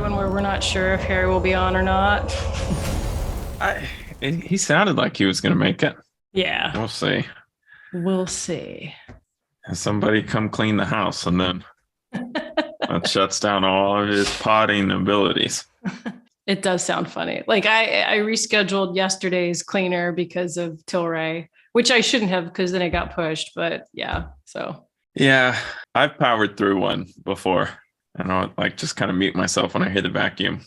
one where we're not sure if Harry will be on or not. He sounded like he was going to make it. Yeah, We'll see. we'll see. Has somebody come clean the house, and then that shuts down all of his potting abilities. It does sound funny. Like I rescheduled yesterday's cleaner because of Tilray, which I shouldn't have because then it got pushed. But yeah, so Yeah, I've powered through one before. And I'll like just kind of mute myself when I hear the vacuum.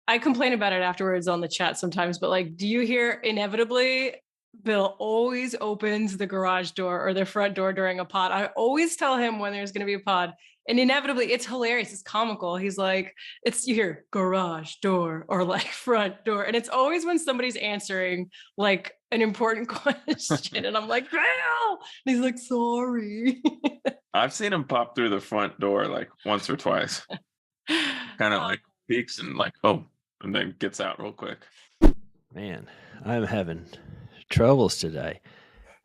I complain about it afterwards on the chat sometimes. But like, do you hear inevitably? Bill always opens the garage door or the front door during a pod. I always tell him when there's going to be a pod, and inevitably it's hilarious. It's comical. He's like, it's you hear garage door or like front door. And it's always when somebody's answering like an important question. And I'm like, Bill. And he's like, sorry. I've seen him pop through the front door like once or twice. Kind of like peeks and like, oh, and then gets out real quick. Man, I'm having troubles today.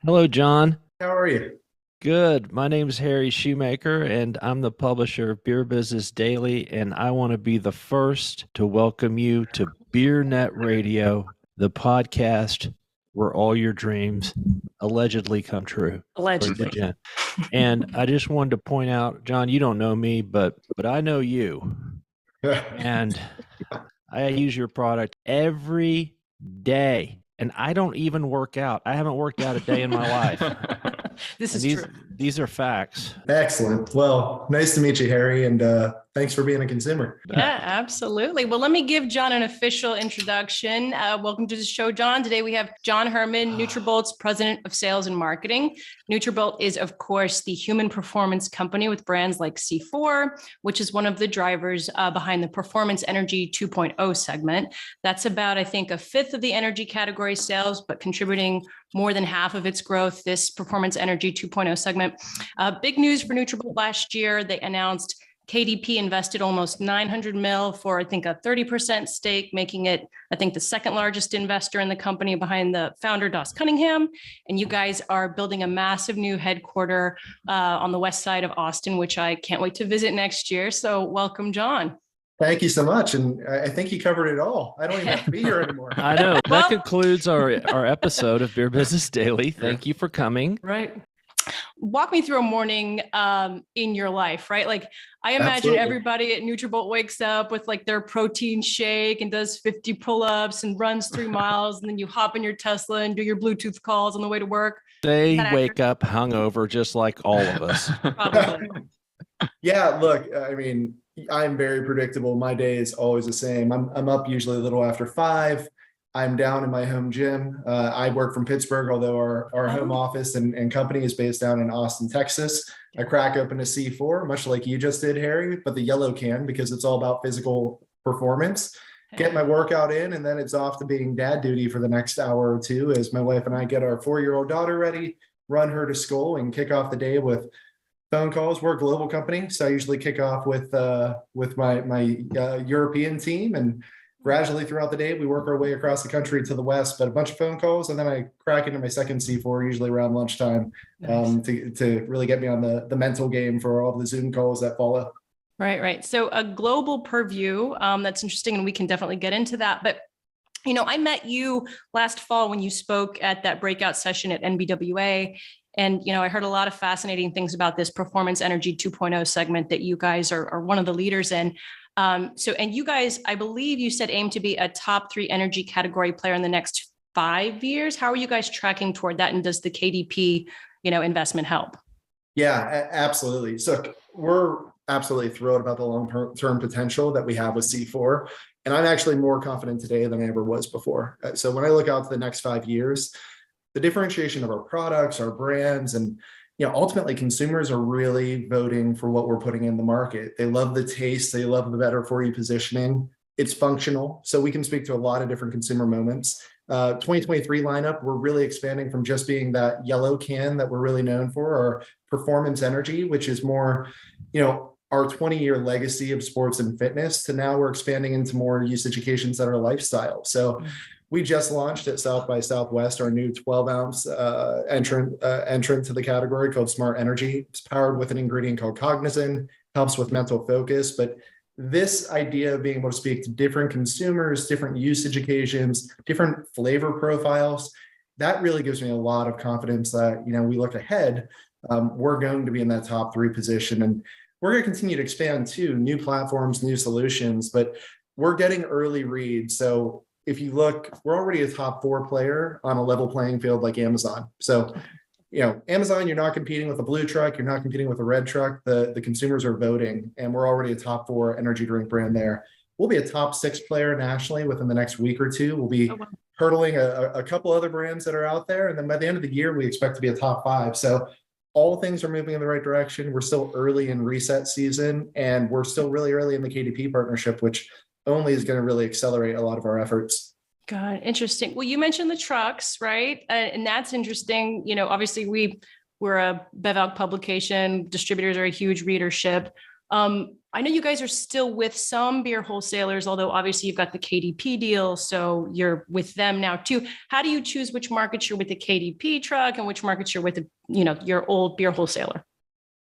Hello, John. How are you? Good. My name is Harry Schuhmacher, and I'm the publisher of Beer Business Daily, and I want to be the first to welcome you to Beer Net Radio, the podcast where all your dreams allegedly come true. Allegedly. And I just wanted to point out, John, you don't know me, but I know you. And I use your product every day. And I don't even work out. I haven't worked out a day in my life. This is true. These are facts. Excellent. Well, nice to meet you, Harry, and thanks for being a consumer. Yeah, absolutely. Well, let me give John an official introduction. Welcome to the show, John. Today we have John Herman, Nutrabolt's President of Sales and Marketing. Nutrabolt is, of course, the human performance company with brands like C4, which is one of the drivers behind the Performance Energy 2.0 segment. That's about, I think, a fifth of the energy category sales, but contributing more than half of its growth, this Performance Energy 2.0 segment. Big news for Nutrabolt last year. They announced KDP invested almost 900 mil for, I think, a 30% stake, making it, I think, the second largest investor in the company behind the founder, Doss Cunningham. And you guys are building a massive new headquarter on the west side of Austin, which I can't wait to visit next year. So welcome, John. Thank you so much. And I think you covered it all. I don't even have to be here anymore. I know. That concludes our episode of Beer Business Daily. Thank you for coming. Right. Walk me through a morning in your life, right? Like I imagine Absolutely. Everybody at Nutrabolt wakes up with like their protein shake and does 50 pull-ups and runs 3 miles. And then you hop in your Tesla and do your Bluetooth calls on the way to work. They wake up hungover just like all of us. Probably. Yeah, look, I mean, I'm very predictable. My day is always the same. I'm up usually a little after 5. I'm down in my home gym. I work from Pittsburgh, although our home office and company is based down in Austin, Texas. I crack open a C4, much like you just did, Harry, but the yellow can, because it's all about physical performance. Get my workout in, and then it's off to being dad duty for the next hour or two as my wife and I get our 4-year-old daughter ready, run her to school, and kick off the day with phone calls. We're a global company, so I usually kick off with my European team, and gradually throughout the day, we work our way across the country to the west, but a bunch of phone calls. And then I crack into my second C4, usually around lunchtime, to really get me on the mental game for all the Zoom calls that follow. Right. So a global purview, that's interesting. And we can definitely get into that. But, you know, I met you last fall when you spoke at that breakout session at NBWA. And, you know, I heard a lot of fascinating things about this Performance Energy 2.0 segment that you guys are one of the leaders in. And you guys, I believe you said aim to be a top 3 energy category player in the next 5 years. How are you guys tracking toward that? And does the KDP, investment help? Yeah, absolutely. So we're absolutely thrilled about the long-term potential that we have with C4. And I'm actually more confident today than I ever was before. So when I look out to the next 5 years, the differentiation of our products, our brands, and ultimately consumers are really voting for what we're putting in the market. They love the taste. They love the better for you positioning. It's functional. So we can speak to a lot of different consumer moments. 2023 lineup, we're really expanding from just being that yellow can that we're really known for, our Performance Energy, which is more, our 20-year legacy of sports and fitness, to now we're expanding into more usage occasions that are lifestyle. So we just launched at South by Southwest our new 12-ounce entrant to the category called Smart Energy. It's powered with an ingredient called cognizin, helps with mental focus. But this idea of being able to speak to different consumers, different usage occasions, different flavor profiles, that really gives me a lot of confidence that, we look ahead, we're going to be in that top 3 position. And we're going to continue to expand too, new platforms, new solutions, but we're getting early reads. So if you look, we're already a top 4 player on a level playing field like Amazon. So, Amazon, you're not competing with a blue truck, you're not competing with a red truck. The consumers are voting, and we're already a top 4 energy drink brand there. We'll be a top 6 player nationally within the next week or two. We'll be hurdling a couple other brands that are out there. And then by the end of the year, we expect to be a top 5. So all things are moving in the right direction. We're still early in reset season, and we're still really early in the KDP partnership, which only is going to really accelerate a lot of our efforts. God, interesting. Well, you mentioned the trucks, right? And that's interesting. Obviously we're a BevAlc publication. Distributors are a huge readership. I know you guys are still with some beer wholesalers, although obviously you've got the KDP deal, so you're with them now too. How do you choose which markets you're with the KDP truck and which markets you're with your old beer wholesaler?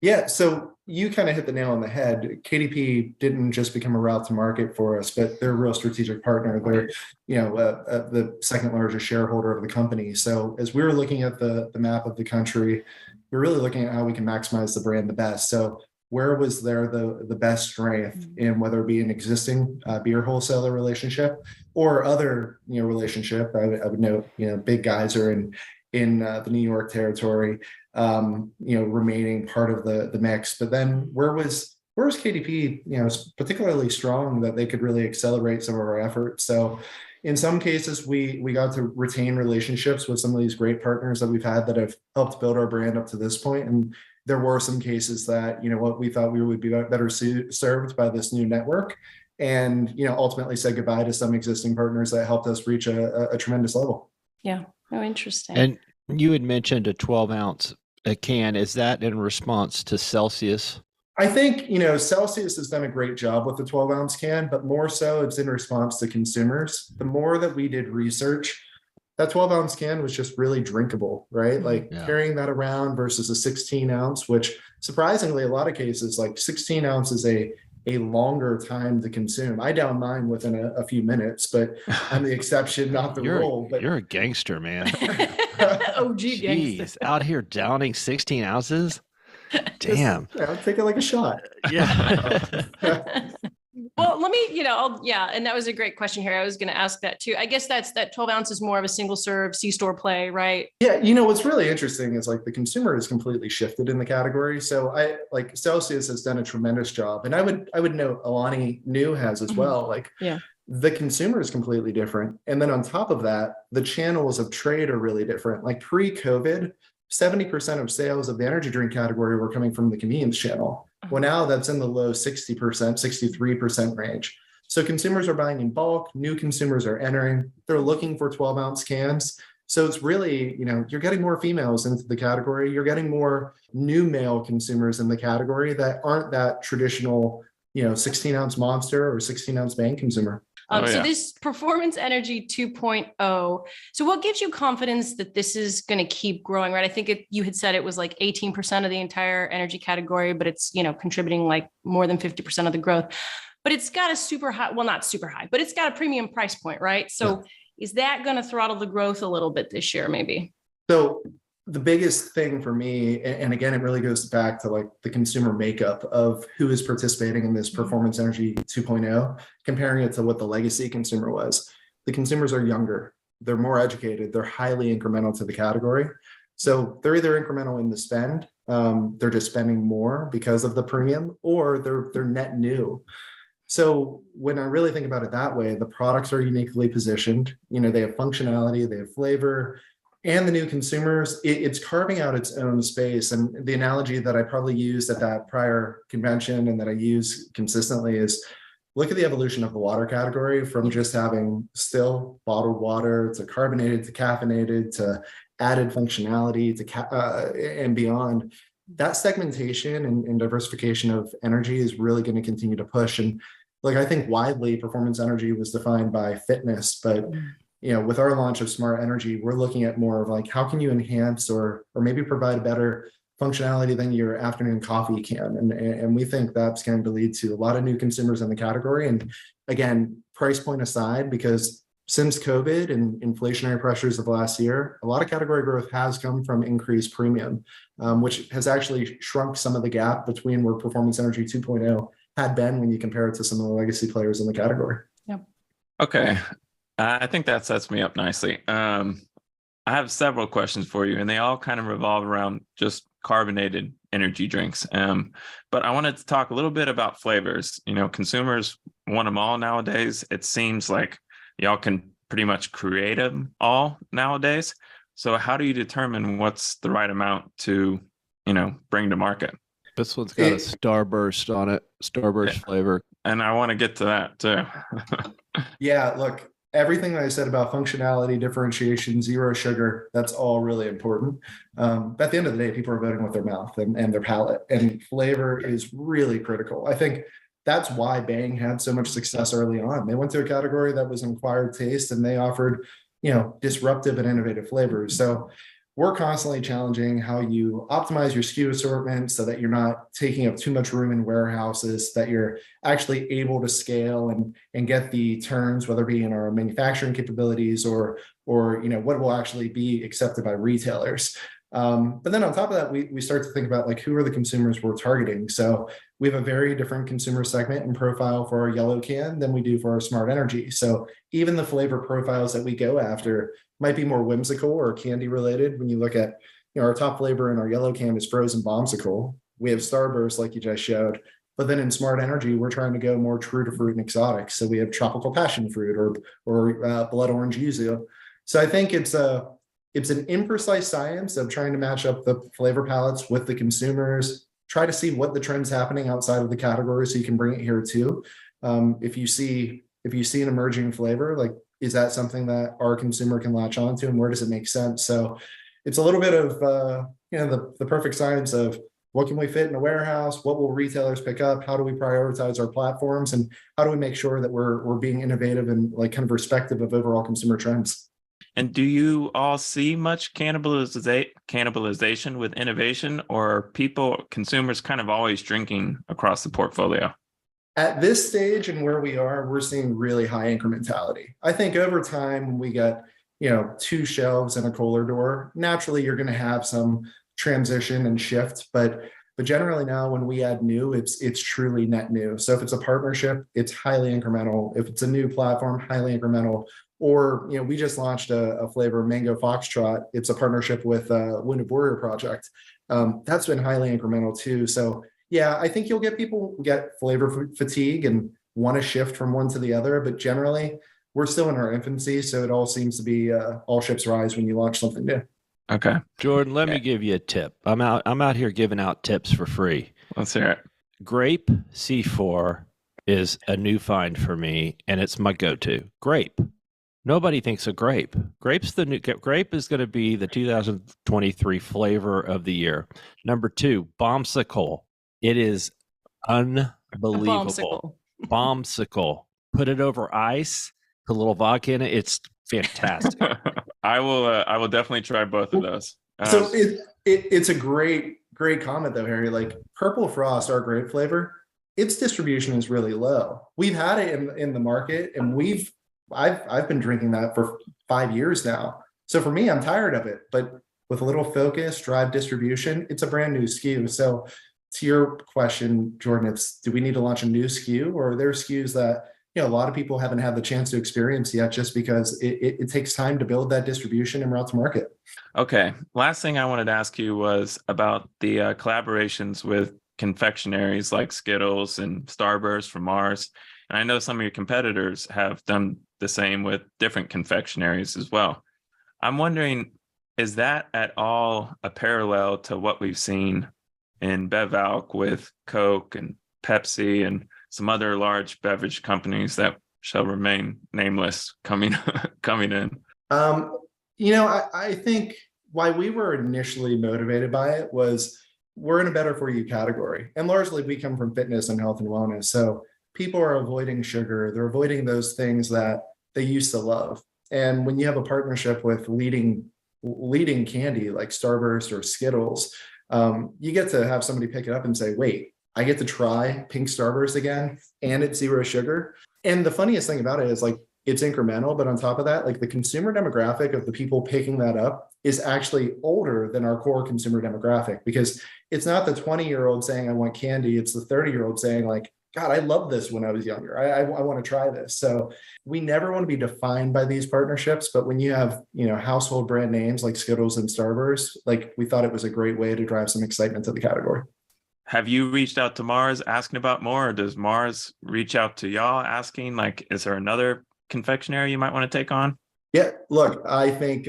Yeah, so you kind of hit the nail on the head. KDP didn't just become a route to market for us, but they're a real strategic partner. They're, the second largest shareholder of the company. So as we were looking at the map of the country, we're really looking at how we can maximize the brand the best. So where was there the best strength in, whether it be an existing beer wholesaler relationship or other relationship? I would note Big Geyser in the New York territory, remaining part of the mix. But then where was KDP particularly strong that they could really accelerate some of our efforts. So in some cases we got to retain relationships with some of these great partners that we've had that have helped build our brand up to this point. And there were some cases that, we thought we would be better served by this new network, and, ultimately said goodbye to some existing partners that helped us reach a tremendous level. Yeah. Oh, interesting. And you had mentioned a 12-ounce can. Is that in response to Celsius? I think, Celsius has done a great job with the 12-ounce can, but more so it's in response to consumers. The more that we did research, that 12-ounce can was just really drinkable, right? Like carrying that around versus a 16-ounce, which surprisingly, a lot of cases, like 16 ounce is a longer time to consume. I down mine within a few minutes, but I'm the exception, not the rule. But you're a gangster, man. OG Jeez, gangster. out here downing 16 ounces? Damn. Take it like a shot. Yeah. Well, let me, and that was a great question here. I was going to ask that too. I guess that 12 ounce is more of a single serve C-store play, right? Yeah. What's really interesting is like the consumer has completely shifted in the category. So Celsius has done a tremendous job. And I would note Alani Nu has as well. Like the consumer is completely different. And then on top of that, the channels of trade are really different. Like pre-COVID, 70% of sales of the energy drink category were coming from the convenience channel. Well, now that's in the low 60%, 63% range. So consumers are buying in bulk, new consumers are entering, they're looking for 12-ounce cans. So it's really, you're getting more females into the category. You're getting more new male consumers in the category that aren't that traditional, 16-ounce Monster or 16-ounce Bang consumer. So this Performance Energy 2.0. So what gives you confidence that this is going to keep growing, right? I think you had said it was like 18% of the entire energy category, but it's, contributing like more than 50% of the growth. But it's got a super high, well, not super high, but it's got a premium price point, right? So is that going to throttle the growth a little bit this year, maybe? So the biggest thing for me, and again, it really goes back to like the consumer makeup of who is participating in this Performance Energy 2.0, comparing it to what the legacy consumer was. The consumers are younger, they're more educated, they're highly incremental to the category. So they're either incremental in the spend, they're just spending more because of the premium, or they're net new. So when I really think about it that way, the products are uniquely positioned. They have functionality, they have flavor. And the new consumers, it's carving out its own space. And the analogy that I probably used at that prior convention and that I use consistently is look at the evolution of the water category from just having still bottled water to carbonated to caffeinated to added functionality to and beyond. That segmentation and diversification of energy is really going to continue to push. And I think widely performance energy was defined by fitness, but with our launch of Smart Energy, we're looking at more of like, how can you enhance or maybe provide a better functionality than your afternoon coffee can. And we think that's going to lead to a lot of new consumers in the category. And again, price point aside, because since COVID and inflationary pressures of last year, a lot of category growth has come from increased premium, which has actually shrunk some of the gap between where Performance Energy 2.0 had been when you compare it to some of the legacy players in the category. Yep. Okay. I think that sets me up nicely. I have several questions for you, and they all kind of revolve around just carbonated energy drinks. But I wanted to talk a little bit about flavors. Consumers want them all nowadays. It seems like y'all can pretty much create them all nowadays. So how do you determine what's the right amount to, bring to market? This one's got a Starburst on it, Starburst flavor. And I want to get to that too. Yeah, look, everything that I said about functionality, differentiation, zero sugar, that's all really important. But at the end of the day, people are voting with their mouth and their palate, and flavor is really critical. I think that's why Bang had so much success early on. They went to a category that was an acquired taste, and they offered, disruptive and innovative flavors. So we're constantly challenging how you optimize your SKU assortment so that you're not taking up too much room in warehouses, that you're actually able to scale and get the turns, whether it be in our manufacturing capabilities or what will actually be accepted by retailers. But then on top of that, we start to think about who are the consumers we're targeting. So we have a very different consumer segment and profile for our yellow can than we do for our smart energy. So even the flavor profiles that we go after might be more whimsical or candy related. When you look at, our top flavor in our yellow can is frozen bombsicle. We have Starburst, like you just showed. But then in smart energy, we're trying to go more true to fruit and exotic. So we have tropical passion fruit or blood orange yuzu. So I think it's an imprecise science of trying to match up the flavor palettes with the consumers, try to see what the trend's happening outside of the category so you can bring it here too. If you see an emerging flavor, is that something that our consumer can latch onto, and where does it make sense? So it's a little bit of the perfect science of what can we fit in a warehouse, what will retailers pick up, how do we prioritize our platforms, and how do we make sure that we're being innovative and kind of respective of overall consumer trends. And do you all see much cannibalization with innovation, or are consumers kind of always drinking across the portfolio? At this stage and where we are, we're seeing really high incrementality. I think over time, when we get, 2 shelves and a cooler door, naturally you're going to have some transition and shift. But generally now, when we add new, it's truly net new. So if it's a partnership, it's highly incremental. If it's a new platform, highly incremental. Or, we just launched a flavor Mango Foxtrot. It's a partnership with Wounded Warrior Project. That's been highly incremental too. So yeah, I think you'll get people get flavor fatigue and want to shift from one to the other. But generally, we're still in our infancy. So it all seems to be all ships rise when you launch something new. Okay. Jordan, let me give you a tip. I'm out here giving out tips for free. Let's hear it. Grape C4 is a new find for me, and it's my go-to. Grape. Nobody thinks of grape. Grape is going to be the 2023 flavor of the year. Number 2, Bombsicle. It is unbelievable. Bombsicle. Put it over ice, put a little vodka in it. It's fantastic. I will definitely try both of those. So it's a great comment though, Harry. Purple Frost, our grape flavor, its distribution is really low. We've had it in the market, and I've been drinking that for 5 years now. So for me, I'm tired of it. But with a little focus, drive distribution, it's a brand new SKU. So to your question, Jordan, do we need to launch a new SKU, or are there SKUs that a lot of people haven't had the chance to experience yet, just because it takes time to build that distribution and route to market? Okay. Last thing I wanted to ask you was about the collaborations with confectionaries like Skittles and Starburst from Mars. And I know some of your competitors have done the same with different confectionaries as well. I'm wondering, is that at all a parallel to what we've seen in BevAlc with Coke and Pepsi and some other large beverage companies that shall remain nameless coming in? I think why we were initially motivated by it was we're in a better for you category. And largely we come from fitness and health and wellness. So people are avoiding sugar. They're avoiding those things that they used to love. And when you have a partnership with leading candy like Starburst or Skittles, You get to have somebody pick it up and say, wait, I get to try pink Starburst again, and it's 0 sugar. And the funniest thing about it is like, it's incremental, but on top of that, like the consumer demographic of the people picking that up is actually older than our core consumer demographic, because it's not the 20-year-old saying, I want candy. It's the 30-year-old saying like, God, I loved this when I was younger. I want to try this. So we never want to be defined by these partnerships, but when you have, household brand names like Skittles and Starburst, like we thought it was a great way to drive some excitement to the category. Have you reached out to Mars asking about more, or does Mars reach out to y'all asking, like, is there another confectionery you might want to take on? Yeah, look, I think,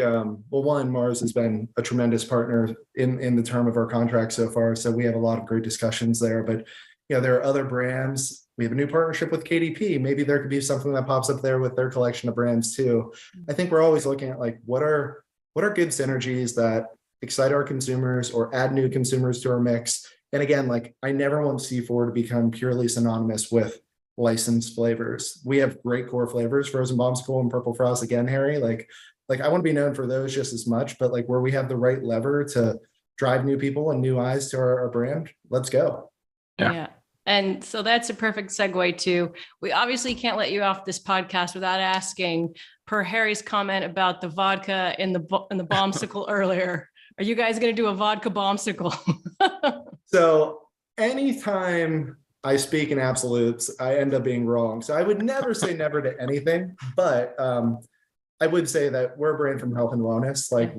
one, Mars has been a tremendous partner in the term of our contract so far. So we have a lot of great discussions there, but there are other brands. We have a new partnership with KDP. Maybe there could be something that pops up there with their collection of brands too. I think we're always looking at like, what are good synergies that excite our consumers or add new consumers to our mix. And again, like I never want C4 to become purely synonymous with licensed flavors. We have great core flavors, frozen bombsicle and purple frost. Again, Harry, like I want to be known for those just as much, but like where we have the right lever to drive new people and new eyes to our brand, let's go. Yeah. And so that's a perfect segue to, we obviously can't let you off this podcast without asking, per Harry's comment about the vodka in the bombsicle earlier, are you guys going to do a vodka bombsicle? So anytime I speak in absolutes, I end up being wrong. So I would never say never to anything, but I would say that we're a brand from health and wellness. Like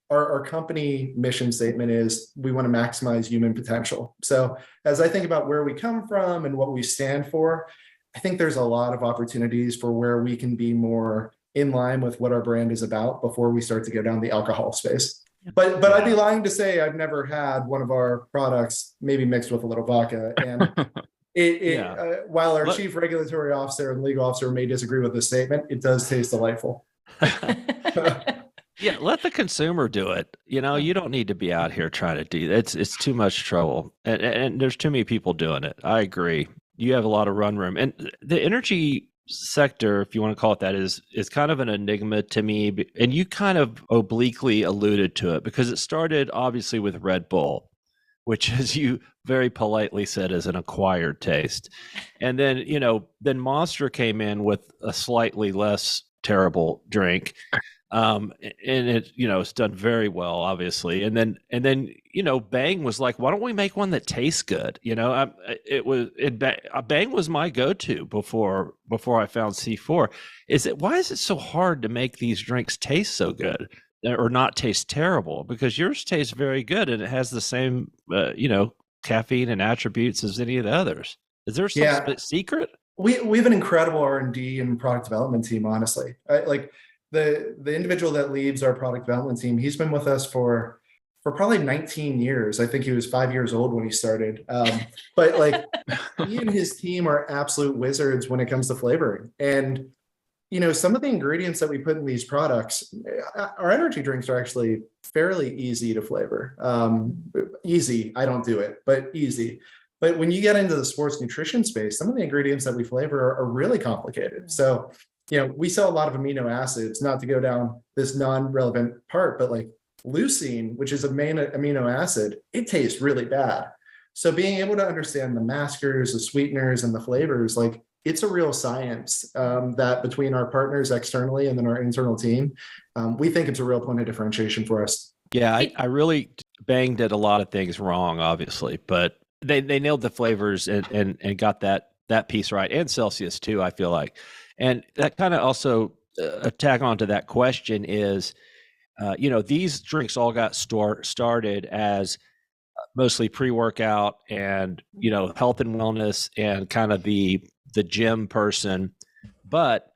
our company mission statement is we want to maximize human potential. So as I think about where we come from and what we stand for, I think there's a lot of opportunities for where we can be more in line with what our brand is about before we start to go down the alcohol space. But I'd be lying to say I've never had one of our products maybe mixed with a little vodka. And while our chief regulatory officer and legal officer may disagree with this statement, it does taste delightful. Yeah, let the consumer do it. You don't need to be out here trying to do that. It's too much trouble. And there's too many people doing it. I agree. You have a lot of run room. And the energy sector, if you want to call it that, is kind of an enigma to me. And you kind of obliquely alluded to it because it started obviously with Red Bull, which, as you very politely said, is an acquired taste. And then, then Monster came in with a slightly less terrible drink. And it, it's done very well, obviously. And then, Bang was like, why don't we make one that tastes good? Bang was my go-to before I found C4. Why is it so hard to make these drinks taste so good or not taste terrible? Because yours tastes very good and it has the same, caffeine and attributes as any of the others. Is there some secret? We have an incredible R&D and product development team, honestly. The individual that leads our product development team, he's been with us for probably 19 years. I think he was 5 years old when he started. But like he and his team are absolute wizards when it comes to flavoring. And, some of the ingredients that we put in these products, our energy drinks are actually fairly easy to flavor. Easy, I don't do it, but easy. But when you get into the sports nutrition space, some of the ingredients that we flavor are really complicated. So we sell a lot of amino acids, not to go down this non-relevant part, but like leucine, which is a main amino acid, it tastes really bad. So being able to understand the maskers, the sweeteners, and the flavors, like it's a real science that between our partners externally and then our internal team, we think it's a real point of differentiation for us. Yeah, I really Bang did a lot of things wrong, obviously, but they nailed the flavors and got that piece right, and Celsius too, I feel like. And that kind of also a tag on to that question is, these drinks all got started as mostly pre-workout and, health and wellness and kind of the gym person. But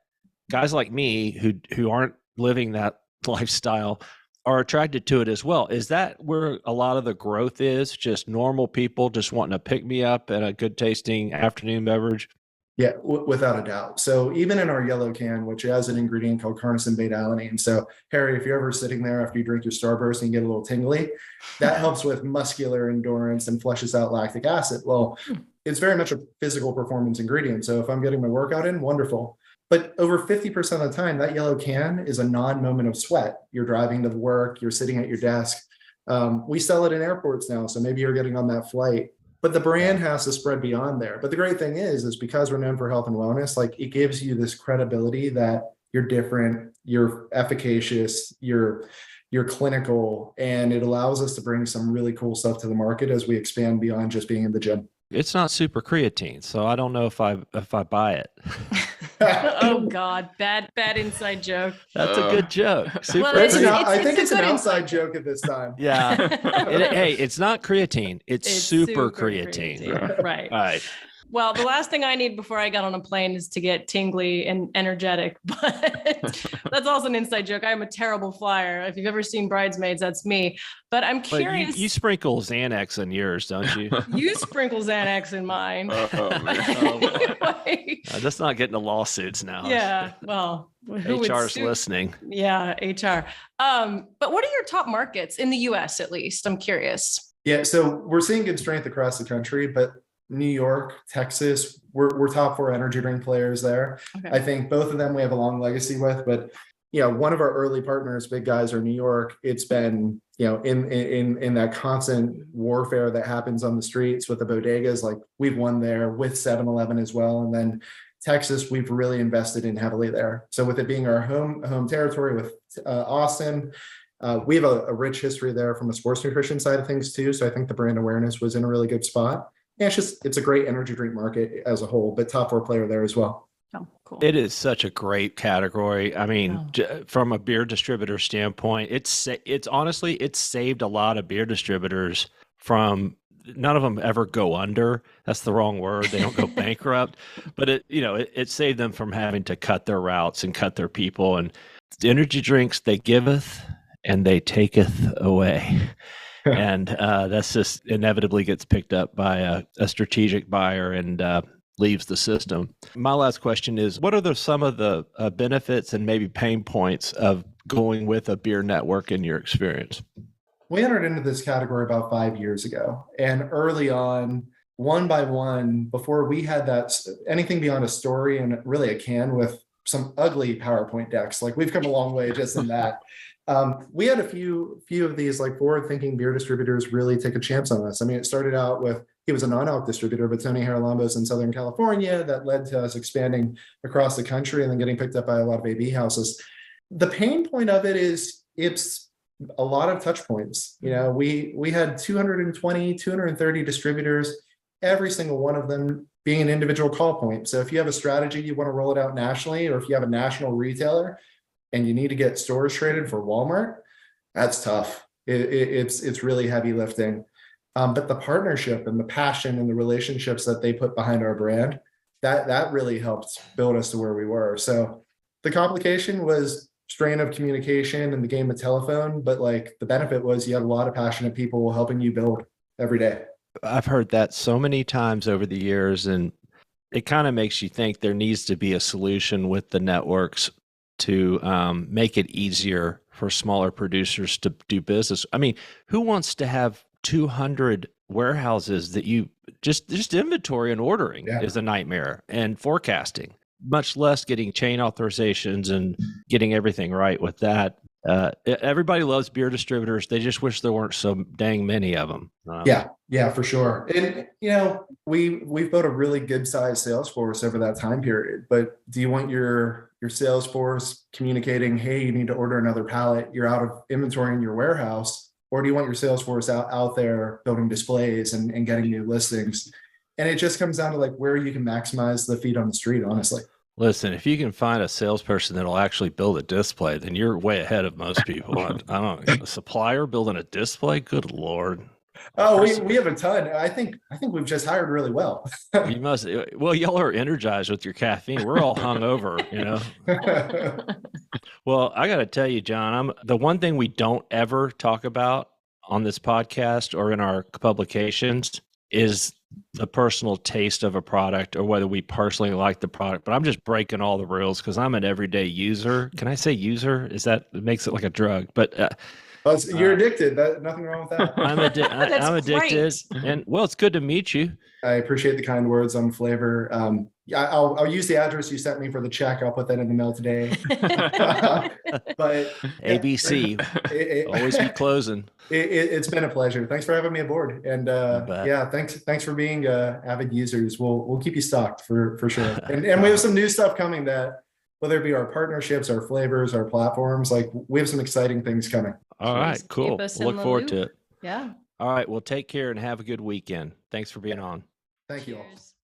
guys like me who aren't living that lifestyle are attracted to it as well. Is that where a lot of the growth is? Just normal people just wanting to pick me up and a good tasting afternoon beverage? Yeah, without a doubt. So even in our yellow can, which has an ingredient called carnosine beta-alanine. So Harry, if you're ever sitting there after you drink your Starburst and you get a little tingly, that helps with muscular endurance and flushes out lactic acid. Well, it's very much a physical performance ingredient. So if I'm getting my workout in, wonderful. But over 50% of the time, that yellow can is a non-moment of sweat. You're driving to work, you're sitting at your desk. We sell it in airports now, so maybe you're getting on that flight. But the brand has to spread beyond there. But the great thing is because we're known for health and wellness, like it gives you this credibility that you're different, you're efficacious, you're clinical, and it allows us to bring some really cool stuff to the market as we expand beyond just being in the gym. It's not super creatine, so I don't know if I buy it. Oh God, bad inside joke. That's a good joke. Super Well, creatine. I think a it's an good outside insight. joke at this time. Yeah. Hey, it's not creatine. It's super creatine. Right. All right. Well, the last thing I need before I get on a plane is to get tingly and energetic, but that's also an inside joke. I'm a terrible flyer. If you've ever seen Bridesmaids, that's me. But I'm But curious. you sprinkle Xanax in yours, don't you? You sprinkle Xanax in mine. Oh, man. Anyway, That's not getting the lawsuits now. yeah. Well, who would HR's sue- listening. Yeah, HR. But what are your top markets in the US, at least? I'm curious. Yeah, so we're seeing good strength across the country, but New York, Texas, we're top 4 energy drink players there. Okay. I think both of them we have a long legacy with, but one of our early partners, big guys, are New York. It's been, in that constant warfare that happens on the streets with the bodegas, like we've won there with 7-Eleven as well. And then Texas, we've really invested in heavily there. So with it being our home territory with Austin, we have a rich history there from a sports nutrition side of things too. So I think the brand awareness was in a really good spot. Yeah, it's a great energy drink market as a whole, but top 4 player there as well. Oh, cool. It is such a great category. I mean, from a beer distributor standpoint, it's honestly, it's saved a lot of beer distributors from, none of them ever go under. That's the wrong word. They don't go bankrupt, but it saved them from having to cut their routes and cut their people. And the energy drinks, they giveth and they taketh away. And that's just inevitably gets picked up by a strategic buyer and leaves the system. My last question is, what are some of the benefits and maybe pain points of going with a beer network in your experience? We entered into this category about 5 years ago. And early on, one by one, before we had anything beyond a story and really a can with some ugly PowerPoint decks, like we've come a long way just in that. We had a few of these like forward-thinking beer distributors really take a chance on us. I mean, it started out with, he was a non-alc distributor, but Tony Haralambos in Southern California, that led to us expanding across the country and then getting picked up by a lot of AB houses. The pain point of it is it's a lot of touch points. We had 220, 230 distributors, every single one of them being an individual call point. So if you have a strategy, you want to roll it out nationally, or if you have a national retailer and you need to get stores traded for Walmart, that's tough. It's really heavy lifting. But the partnership and the passion and the relationships that they put behind our brand, that really helped build us to where we were. So the complication was strain of communication and the game of telephone, but like the benefit was you had a lot of passionate people helping you build every day. I've heard that so many times over the years, and it kind of makes you think there needs to be a solution with the networks to make it easier for smaller producers to do business. I mean, who wants to have 200 warehouses that you just inventory and ordering is a nightmare, and forecasting, much less getting chain authorizations and getting everything right with that. Everybody loves beer distributors. They just wish there weren't so dang many of them. Yeah, for sure. And we've built a really good sized sales force over that time period. But do you want your sales force communicating, hey, you need to order another pallet, you're out of inventory in your warehouse? Or do you want your sales force out there building displays and getting new listings? And it just comes down to like where you can maximize the feet on the street, honestly. Listen, if you can find a salesperson that'll actually build a display, then you're way ahead of most people. I don't know, a supplier building a display? Good Lord. Oh, we have a ton. I think we've just hired really well. You must. Well, y'all are energized with your caffeine. We're all hungover, Well, I got to tell you, John, the one thing we don't ever talk about on this podcast or in our publications is the personal taste of a product or whether we personally like the product. But I'm just breaking all the rules because I'm an everyday user. Can I say user? It makes it like a drug? But Oh, so you're addicted. Nothing wrong with that. I'm addicted, and well, it's good to meet you. I appreciate the kind words on flavor. Yeah, I'll use the address you sent me for the check. I'll put that in the mail today. But ABC, always be closing. It's been a pleasure. Thanks for having me aboard. And yeah, thanks for being avid users. We'll keep you stocked for sure. And we have some new stuff coming that, whether it be our partnerships, our flavors, our platforms, like we have some exciting things coming. All right, cool. Look forward to it. Yeah. All right. Well, take care and have a good weekend. Thanks for being on. Thank you all. Cheers.